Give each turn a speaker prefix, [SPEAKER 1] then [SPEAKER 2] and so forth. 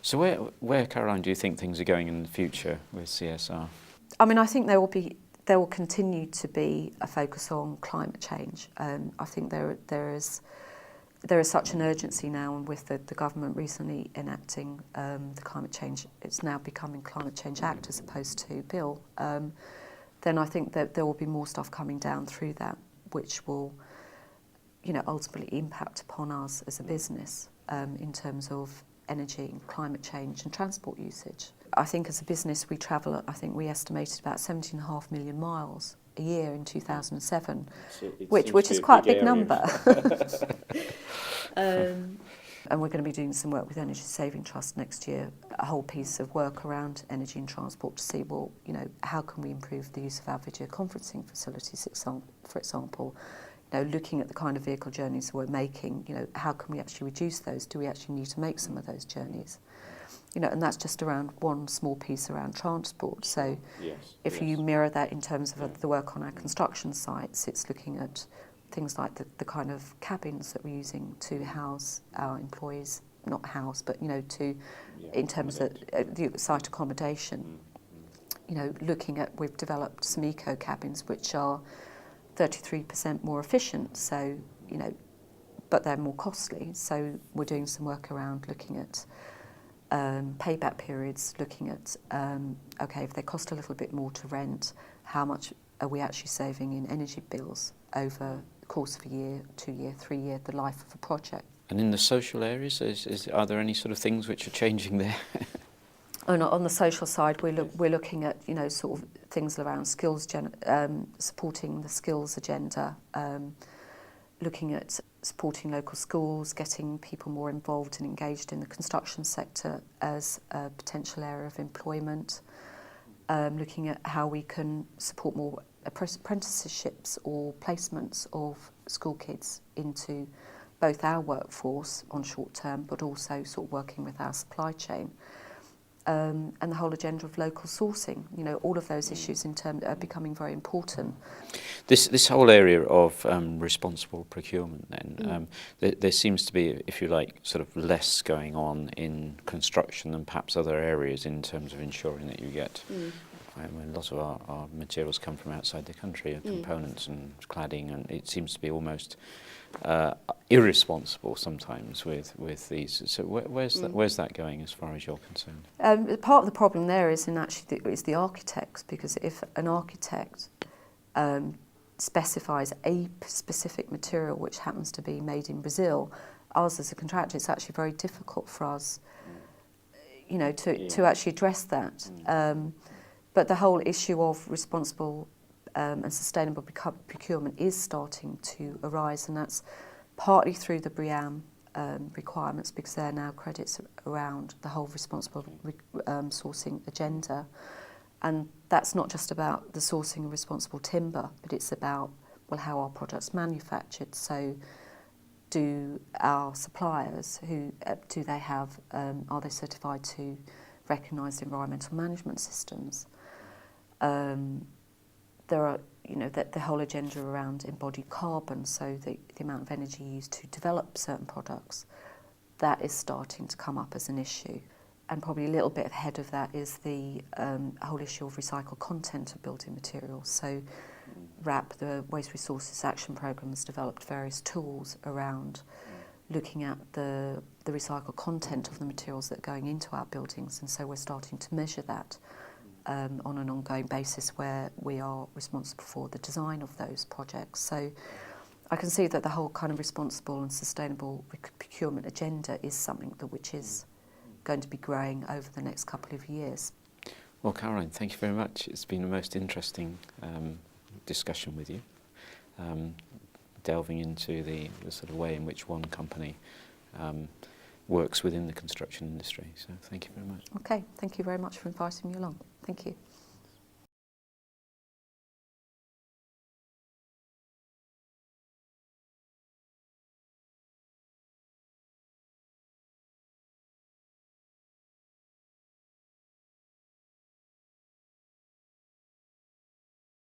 [SPEAKER 1] So where, Caroline, do you think things are going in the future with CSR?
[SPEAKER 2] I mean, I think there will continue to be a focus on climate change. I think there is such an urgency now, and with the government recently enacting the climate change, it's now becoming Climate Change Act as opposed to bill. Then I think that there will be more stuff coming down through that, which will, ultimately impact upon us as a business in terms of energy and climate change and transport usage. I think as a business we travel, I think we estimated about 17.5 million miles a year in 2007, which is quite a big number. And we're going to be doing some work with Energy Saving Trust next year, a whole piece of work around energy and transport to see, well, how can we improve the use of our video conferencing facilities, for example. Looking at the kind of vehicle journeys we're making, how can we actually reduce those? Do we actually need to make some of those journeys? And that's just around one small piece around transport. So if you mirror that in terms of the work on our construction sites, it's looking at things like the kind of cabins that we're using to house our employees, not house, but, in terms of the site accommodation. Looking at, we've developed some eco cabins which are 33% more efficient, so, but they're more costly. So we're doing some work around looking at payback periods, looking at, if they cost a little bit more to rent, how much are we actually saving in energy bills over the course of a year, 2 year, 3 year, the life of a project.
[SPEAKER 1] And in the social areas, are there any sort of things which are changing there?
[SPEAKER 2] On the social side, we're looking at sort of things around skills, supporting the skills agenda, looking at supporting local schools, getting people more involved and engaged in the construction sector as a potential area of employment, looking at how we can support more apprenticeships or placements of school kids into both our workforce on short term, but also sort of working with our supply chain. And the whole agenda of local sourcing, all of those issues are becoming very important.
[SPEAKER 1] This whole area of responsible procurement then, there seems to be, if you like, sort of less going on in construction than perhaps other areas in terms of ensuring that you get, I mean, a lot of our materials come from outside the country, components and cladding, and it seems to be almost irresponsible sometimes with these. So where's that going as far as you're concerned?
[SPEAKER 2] Part of the problem there is the architects, because if an architect specifies a specific material which happens to be made in Brazil, us as a contractor, it's actually very difficult for us, to actually address that. But the whole issue of responsible and sustainable procurement is starting to arise, and that's partly through the BREEAM requirements, because there are now credits around the whole responsible sourcing agenda. And that's not just about the sourcing of responsible timber, but it's about, well, how our products manufactured. So do our suppliers, do they have, are they certified to recognise environmental management systems? There are, the whole agenda around embodied carbon, so the amount of energy used to develop certain products, that is starting to come up as an issue. And probably a little bit ahead of that is the whole issue of recycled content of building materials. So WRAP, the Waste Resources Action Programme, has developed various tools around looking at the recycled content of the materials that are going into our buildings, and so we're starting to measure that on an ongoing basis, where we are responsible for the design of those projects. So I can see that the whole kind of responsible and sustainable procurement agenda is something which is going to be growing over the next couple of years.
[SPEAKER 1] Well, Caroline, thank you very much. It's been a most interesting discussion with you, delving into the sort of way in which one company works within the construction industry. So thank you very much.
[SPEAKER 2] Okay, thank you very much for inviting me along. Thank you.